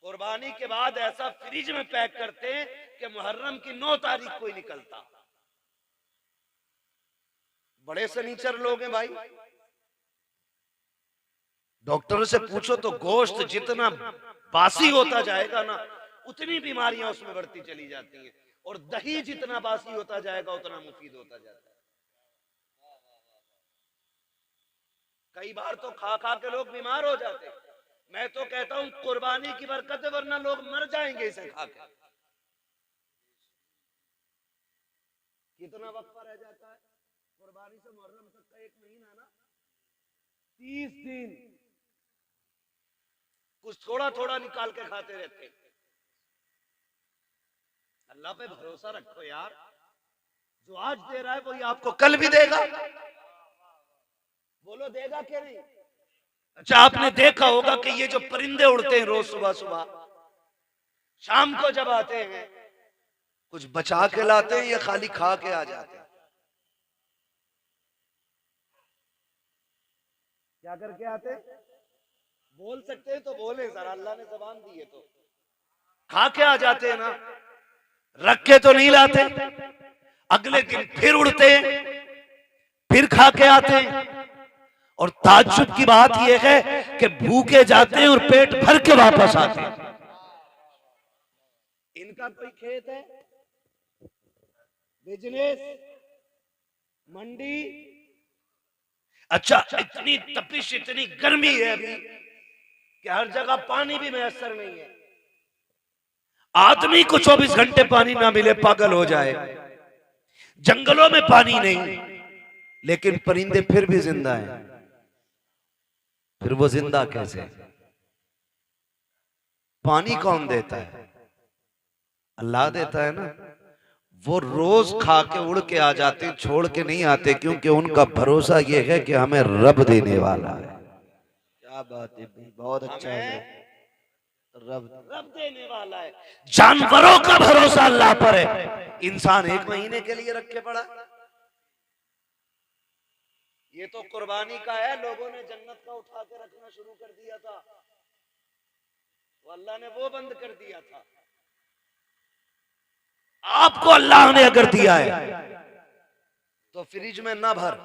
कुर्बानी के बाद ऐसा फ्रिज में पैक करते हैं कि मुहर्रम की 9 तारीख को ही निकलता। बड़े सनीचर लोग हैं भाई। डॉक्टरों से पूछो तो गोश्त जितना बासी होता जाएगा ना, उतनी बीमारियां उसमें बढ़ती चली जाती हैं, और दही जितना बासी होता जाएगा उतना मुफीद होता जाता है। कई बार तो खा खा के लोग बीमार हो जाते हैं। मैं तो कहता हूं कुर्बानी की बरकत है, वरना लोग मर जाएंगे इसे खा के। कितना वक्त रह जाता है कुर्बानी से मुहर्रम तक का? 1 महीना ना, 30 दिन कुछ थोड़ा थोड़ा निकाल के खाते रहते हैं। अल्लाह पे भरोसा रखो यार, जो आज दे रहा है वही आपको कल भी देगा। बोलो देगा क्या नहीं? अच्छा, आपने देखा होगा कि ये जो परिंदे उड़ते हैं रोज सुबह सुबह, शाम को जब आते हैं, कुछ बचा के लाते हैं या खाली खा के आ जाते हैं? क्या करके आते हैं? बोल सकते हैं तो बोले सर, अल्लाह ने ज़बान दी है तो। खा के आ जाते हैं ना, रख के तो नहीं लाते। अगले दिन फिर उड़ते हैं, फिर खा के आते हैं। और ताज्जुब की बात यह है कि भूखे जाते हैं और पेट भर के वापस आते हैं। इनका कोई खेत है, बिजनेस, मंडी, अच्छा इतनी तपिश, इतनी गर्मी है अभी कि हर जगह पानी भी मैसर नहीं है। आदमी को 24 घंटे पानी ना मिले पागल हो जाए। जंगलों में पानी नहीं, लेकिन परिंदे फिर भी जिंदा हैं। फिर वो जिंदा कैसे? पानी कौन देता है? अल्लाह देता है ना। वो रोज खा के उड़ के आ जाते हैं, छोड़ के नहीं आते, क्योंकि उनका भरोसा ये है कि हमें रब देने वाला है। क्या बात है, बहुत अच्छा है। रब देने वाला है। जानवरों का भरोसा अल्लाह पर है। इंसान 1 महीने के लिए रख के पड़ा। ये तो कुर्बानी का है, लोगों ने जन्नत का उठा के रखना शुरू कर दिया था, वो अल्लाह ने वो बंद कर दिया था। आपको अल्लाह ने अगर दिया है तो फ्रिज में ना भर।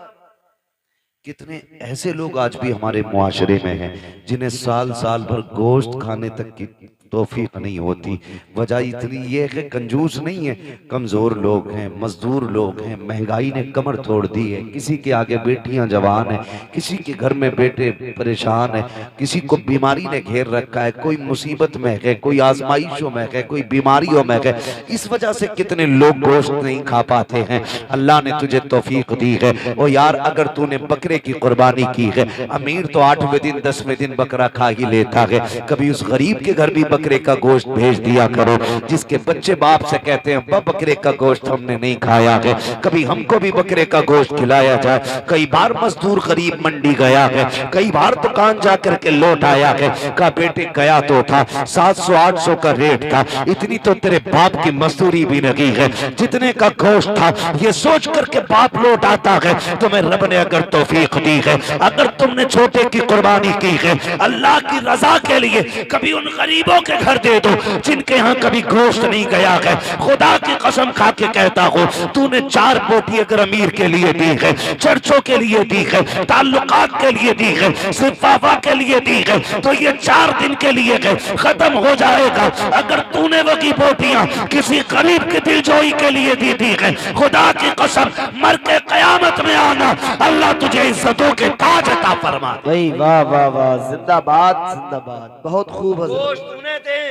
कितने ऐसे लोग आज भी हमारे मुआशरे में हैं जिन्हें साल साल भर गोश्त खाने तक की तौफीक नहीं होती। वजह इतनी ये है, कंजूस नहीं है, कमजोर लोग हैं, मजदूर लोग हैं, महंगाई ने कमर तोड़ दी है। किसी के आगे बेटियां जवान हैं, किसी के घर में बेटे परेशान है, किसी को बीमारी ने घेर रखा है, कोई मुसीबत में है, कोई आजमाइशों में है, कोई बीमारियों में है। इस वजह से कितने लोग गोश्त नहीं खा पाते हैं। अल्लाह ने तुझे तौफीक दी है। ओ यार, अगर तूने बकरे की कुर्बानी की है, अमीर तो 8वें दिन 10वें दिन बकरा खा ही लेता है। कभी उस गरीब के घर भी बकरे का गोश्त भेज दिया करो। जिसके बच्चे बाप से कहते हैं अब्बा बकरे का गोश्त हमने नहीं खाया है, कभी हमको भी बकरे का गोश्त खिलाया जाए। कई बार मजदूर गरीब मंडी गया है, कई बार दुकान जाकर के लौट आया है, कहा बेटे गया तो था 700-800 का रेट था, इतनी तो तेरे बाप की मजदूरी भी नहीं है, जितने का गोश्त था। ये सोच करके बाप लौट आता है तुम्हें रब ने अगर तौफीक दी है, अगर तुमने छोटे की कुर्बानी की है अल्लाह की रजा के लिए, कभी उन गरीबों के घर दे दो जिनके यहाँ कभी गोश्त नहीं गया है। खुदा की कसम खा के कहता हूँ तूने 4 बोटी अगर अमीर के लिए दी है, चर्चों के लिए दी है, ताल्लुकात के लिए दी है, सिर्फ वाफा के लिए दी है, तो ये 4 दिन के लिए है, खत्म हो जाएगा। अगर तूने वही बोटियां किसी गरीब की दिलजोई के लिए दी थी है, खुदा की कसम मर के कयामत में आना, अल्लाह तुझे इज्जतों के ताज अता फरमा। भाई वाह वाह वाह, जिंदाबाद जिंदाबाद, बहुत खूब हजरत। गोश्त उन्हें दे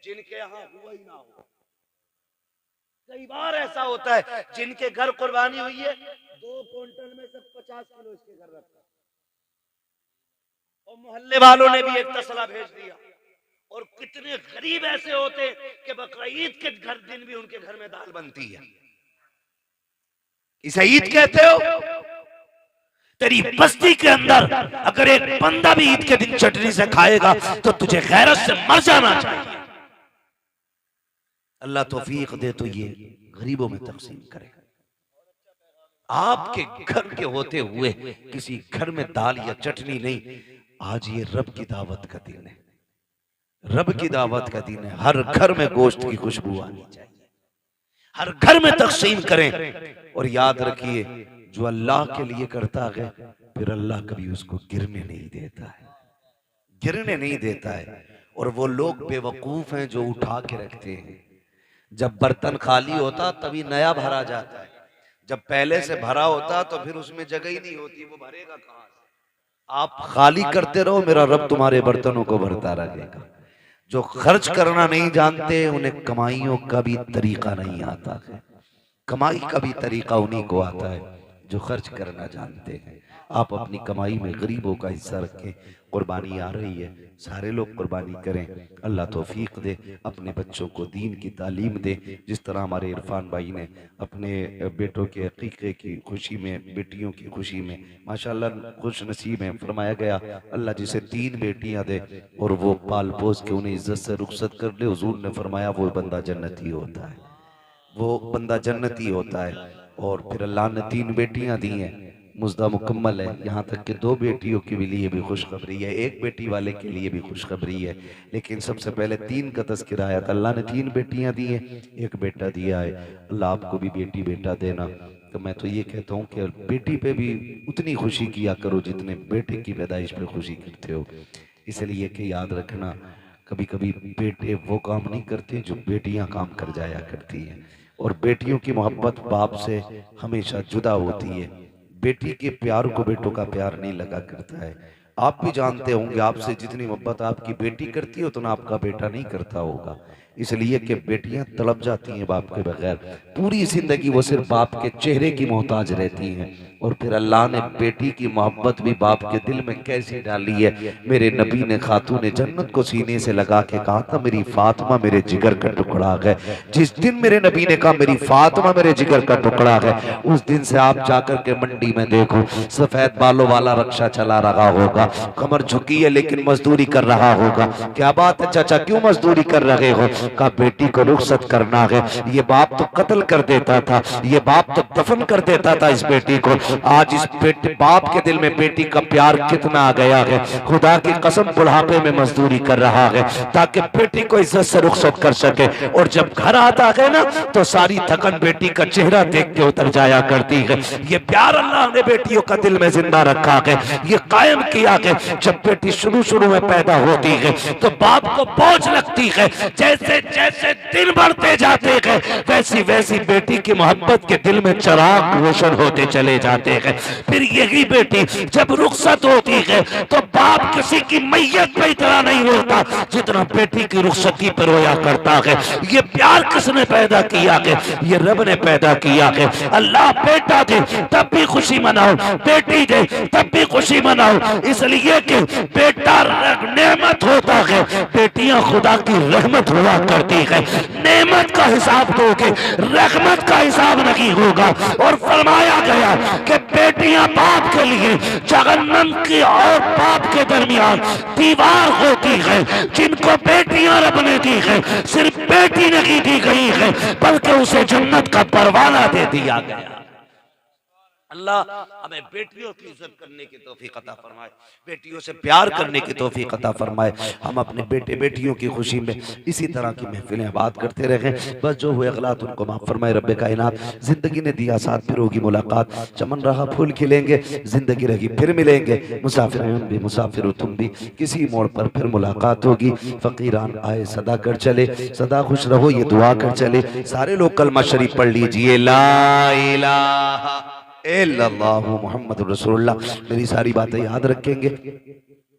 जिनके यहाँ हुआ ही ना हो। कई बार ऐसा होता है जिनके घर कुर्बानी हुई है 2 क्विंटल में से 50 किलो इसके घर रखा, और मोहल्ले वालों ने भी एक तसला भेज दिया। और कितने गरीब ऐसे होते हैं कि बकरीद के घर दिन भी उनके घर में दाल बनती है। इसे ईद कहते हो? तेरी बस्ती के अंदर अगर एक बंदा भी ईद के दिन चटनी से खाएगा तो तुझे गैरत से मर जाना चाहिए। अल्लाह तौफीक दे तो ये गरीबों में तकसीम करे। आपके घर के होते हुए किसी घर में दाल या चटनी नहीं, आज ये रब की दावत का दिन है, रब की दावत का दिन है। हर घर में गोश्त की खुशबू आनी चाहिए, हर घर में तकसीम करें। और याद रखिए जो अल्लाह के लिए करता है फिर अल्लाह कभी उसको गिरने नहीं देता है, गिरने नहीं देता है। और वो लोग बेवकूफ हैं जो उठा के रखते हैं। जब बर्तन खाली होता तभी नया भरा जाता है, जब पहले से भरा होता तो फिर उसमें जगह ही नहीं होती, वो भरेगा कहां से? आप खाली करते रहो, मेरा रब तुम्हारे बर्तनों को भरता रहेगा। जो खर्च करना नहीं जानते उन्हें कमाइयों का भी तरीका नहीं आता है। कमाई का भी तरीका उन्हीं को आता है जो खर्च करना जानते हैं। आप अपनी कमाई में गरीबों का हिस्सा रखें। कुर्बानी आ रही है, सारे लोग कुर्बानी करें। अल्लाह तौफीक दे, अपने बच्चों को दीन की तालीम दे। जिस तरह हमारे इरफान भाई ने अपने बेटों के अकीक़े की खुशी में, बेटियों की खुशी में माशाअल्लाह खुश नसीब है, फरमाया गया अल्लाह जिसे 3 बेटियां दे और वो पाल पोस के उन्हें इज्जत से रुखसत कर ले, हुजूर ने फरमाया वो बंदा जन्नती होता है, वो बंदा जन्नती होता है। और फिर अल्लाह ने 3 बेटियां दी हैं, मुज्दा मुकम्मल है। यहाँ तक कि 2 बेटियों के लिए भी खुशखबरी है, 1 बेटी वाले के लिए भी खुशखबरी है। लेकिन सबसे पहले 3 का तज़किरा आया था। अल्लाह ने 3 बेटियां दी हैं, 1 बेटा दिया है। अल्लाह आपको भी बेटी बेटा देना। तो मैं तो ये कहता हूँ कि बेटी पे भी उतनी खुशी किया करो जितने बेटे की पैदाइश पे खुशी करते हो। इसलिए कि याद रखना कभी कभी बेटे वो काम नहीं करते जो बेटियां काम कर जाया करती हैं। और बेटियों की मोहब्बत बाप से हमेशा जुदा होती है। बेटी के प्यार को बेटों का प्यार नहीं लगा करता है। आप भी जानते होंगे आपसे जितनी मोहब्बत आपकी बेटी करती है उतना आपका बेटा नहीं करता होगा। इसलिए कि बेटियां तड़प जाती हैं बाप के बगैर, पूरी जिंदगी वो सिर्फ बाप के चेहरे की मोहताज रहती हैं। और फिर अल्लाह ने बेटी की मोहब्बत भी बाप के दिल में कैसी डाली है। मेरे नबी ने खातून जन्नत को सीने से लगा के कहा था मेरी फातिमा मेरे जिगर का टुकड़ा है। जिस दिन मेरे नबी ने कहा मेरी फातिमा मेरे जिगर का टुकड़ा है, उस दिन से आप जाकर के मंडी में देखो सफेद बालों वाला रक्षा चला रहा होगा, कमर झुकी है लेकिन मजदूरी कर रहा होगा। क्या बात है चाचा, क्यों मजदूरी कर रहे हो? का बेटी को रुखसत करना है। ये बाप तो कत्ल कर देता था, ये बाप तो दफन कर देता था इस बेटी को। आज इस बेटे बाप के दिल में बेटी का प्यार कितना आ गया है। खुदा की कसम बुढ़ापे में मजदूरी कर रहा है ताकि बेटी को इज्जत से रुखसत कर सके। और जब घर आता है ना तो सारी थकन बेटी का चेहरा देख के उतर जाया करती है। ये प्यार अल्लाह ने बेटियों का दिल में जिंदा रखा है, ये कायम किया है। जब बेटी शुरू शुरू में पैदा होती है तो बाप को बोझ लगती है, जैसे जैसे जैसे दिन बढ़ते जाते हैं वैसी वैसी बेटी की मोहब्बत के दिल में चिराग रोशन होते चले जाते हैं। फिर यही बेटी जब रुखसत होती है तो बाप किसी की मैयत पे इतना नहीं रोता जितना बेटी की रुखसती पर रोया करता है। ये प्यार किसने पैदा किया है? ये रब ने पैदा किया है। अल्लाह बेटा दे तब भी खुशी मनाओ, बेटी दे तब भी खुशी मनाओ, इसलिए कि बेटा नेमत होता है, बेटियां खुदा की रहमत हुआ करती है। नेमत का हिसाब दोगे, रहमत का हिसाब नहीं होगा। और फरमाया गया कि बेटियां बाप के लिए जहन्नम की और बाप के दरमियान दीवार होती है। जिनको बेटियां रब ने दी है, सिर्फ बेटी नहीं दी गई है बल्कि उसे जन्नत का परवाना दे दिया गया। अल्लाह हमें बेटियों की इज्जत करने की तौफीक अता फरमाए, बेटियों से प्यार करने की तौफीक अता फरमाए। हम अपने बेटे बेटियों की खुशी में इसी तरह की महफिलें बात करते रहें। बस जो हुए गलत उनको माफ फरमाए रब्बे कायनात। जिंदगी ने दिया साथ, फिर होगी मुलाकात, चमन रहा फूल खिलेंगे, जिंदगी रही फिर मिलेंगे। मुसाफिर हम भी, मुसाफिर हो तुम भी, किसी मोड़ पर फिर मुलाकात होगी। फकीरान आए सदा कर चले, सदा खुश रहो ये दुआ कर चले। सारे लोग कलमा शरीफ पढ़ लीजिए, ला इलाहा इल्लल्लाहु मुहम्मद रसूलुल्लाह। मेरी सारी बातें याद रखेंगे,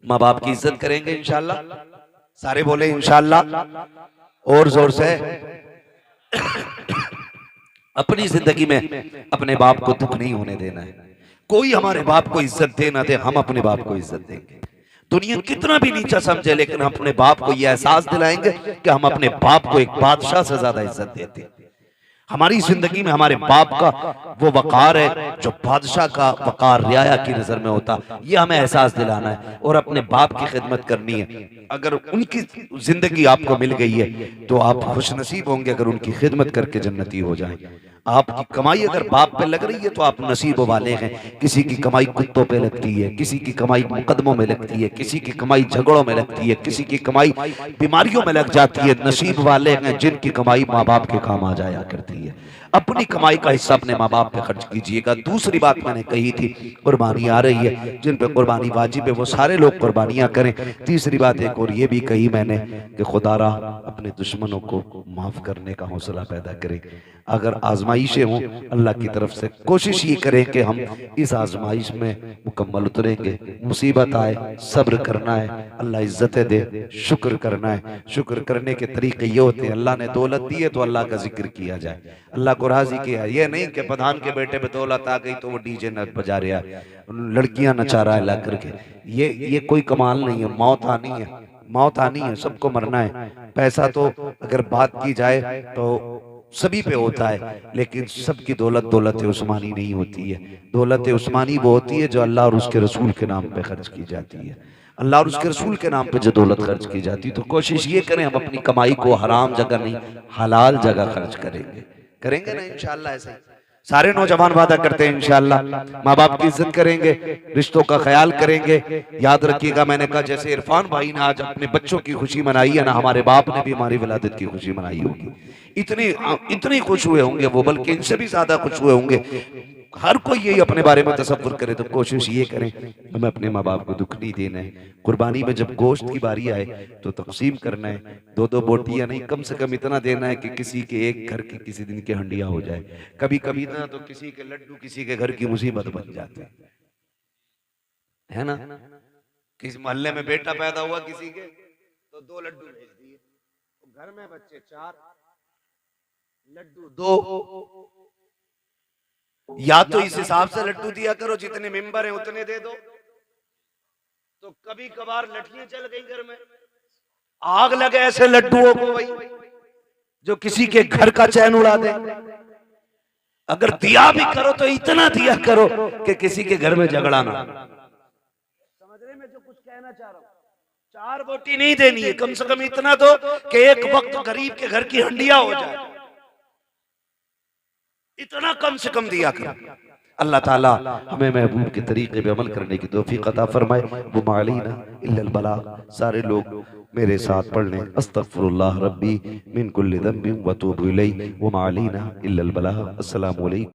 माँ बाप की इज्जत करेंगे इंशाल्लाह। सारे बोले इंशाल्लाह और जोर से। अपनी जिंदगी में अपने बाप को दुख नहीं होने देना है। कोई हमारे बाप को इज्जत दे ना दे, हम अपने बाप को इज्जत देंगे। दुनिया कितना भी नीचा समझे लेकिन हम अपने बाप को यह एहसास दिलाएंगे कि हम अपने बाप को एक बादशाह से ज्यादा इज्जत देते हैं। हमारी जिंदगी में हमारे बाप का वो वकार है जो बादशाह का वकार रियाया की नजर में होता, ये हमें एहसास दिलाना है और अपने बाप की खिदमत करनी है। अगर उनकी जिंदगी आपको मिल गई है तो आप खुशनसीब होंगे अगर उनकी खिदमत करके जन्नती हो जाएं। आपकी कमाई अगर बाप पे लग रही है तो आप नसीब वाले हैं। किसी की कमाई कुत्तों पे लगती है, किसी की कमाई मुकदमों में लगती है, किसी की कमाई झगड़ों में लगती है, किसी की कमाई बीमारियों में लग जाती है। नसीब वाले हैं जिनकी कमाई माँ बाप के काम आ जाया करती है। अपनी कमाई का हिस्सा अपने माँ बाप पे खर्च कीजिएगा। दूसरी बात मैंने कही थी, कुर्बानी आ रही है, जिन पे कुर्बानी वाजिब है वो सारे लोग कुर्बानियां करें। तीसरी बात एक और ये भी कही मैंने कि खुदारा अपने दुश्मनों को माफ करने का हौसला पैदा करे। अगर आजमाइशें हों अल्लाह की तरफ से, कोशिश ये करें कि हम इस आजमाइश में मुकम्मल उतरेंगे। मुसीबत आए सब्र करना है, अल्लाह इज्जतें दे शुक्र करना है। शुक्र करने के तरीके ये होते हैं, अल्लाह ने दौलत दी है तो अल्लाह का जिक्र किया जाए, अल्लाह को राजी किया। ये नहीं कि प्रधान के बेटे पे दौलत आ गई तो वो डीजे न बजा रहा है, लड़कियां नचा रहा है ला करके। ये कोई कमाल नहीं है। मौत आनी है, मौत आनी है, सबको मरना है। पैसा तो अगर बात की जाए तो सभी पे होता है लेकिन सबकी दौलत दौलत उस्मानी नहीं होती है। दौलत उस्मानी वो होती है जो अल्लाह और उसके रसूल के नाम पे खर्च की जाती है। अल्लाह और उसके रसूल के नाम पे जो दौलत खर्च की जाती है तो कोशिश ये करें हम अपनी कमाई को हराम जगह नहीं हलाल जगह खर्च करेंगे ना इंशाअल्लाह। ऐसे सारे नौजवान वादा करते हैं इंशाअल्लाह माँ बाप की इज्जत करेंगे, रिश्तों का ख्याल करेंगे। याद रखिएगा मैंने कहा जैसे इरफान भाई ने आज अपने बच्चों की खुशी मनाई है ना, हमारे बाप ने भी हमारी विलादत की खुशी मनाई होगी। इतनी खुश हुए होंगे वो, बल्कि इनसे भी ज्यादा खुश हुए होंगे। हर कोई यही अपने बारे में तसव्वुर करे तो कोशिश ये करें हमें अपने माँ बाप को दुख नहीं देना है। कुर्बानी में जब गोश्त की बारी आए तो तकसीम करना है, दो दो बोटियां नहीं, कम से कम इतना देना है कि किसी के एक घर की किसी दिन की हंडिया हो जाए। कभी कभी ना तो किसी के लड्डू किसी के घर की मुसीबत बन जाते है ना। किसी मोहल्ले में बेटा पैदा हुआ किसी के तो 2 लड्डू भेज दिए, तो घर में बच्चे 4, लड्डू 2। या तो इस हिसाब से लड्डू दिया करो जितने मेंबर हैं उतने दे दो। तो कभी कभार लठियां चल गई घर में, आग लगे ऐसे लड्डुओं को भाई जो किसी के घर का चैन उड़ा दे। अगर दिया भी करो तो इतना दिया करो कि किसी के घर में झगड़ा ना। समझ रहे मैं जो कुछ कहना चाह रहा हूं। 4 बोटी नहीं देनी है, कम से कम इतना दो कि एक वक्त गरीब के घर की हंडिया हो जाए। इतना कम से कम दिया करो। अल्लाह ताला हमें महबूब के तरीके पे अमल करने की तौफीक अता फरमाए। वो मालीना इल्लल बला। सारे लोग मेरे साथ पढ़ लें, अस्तगफिरुल्लाह रब्बी मिन कुल्लि ज़ंबिन व तूबु इलैहि व मालीना इल्लल बला। अस्सलामु अलैकुम।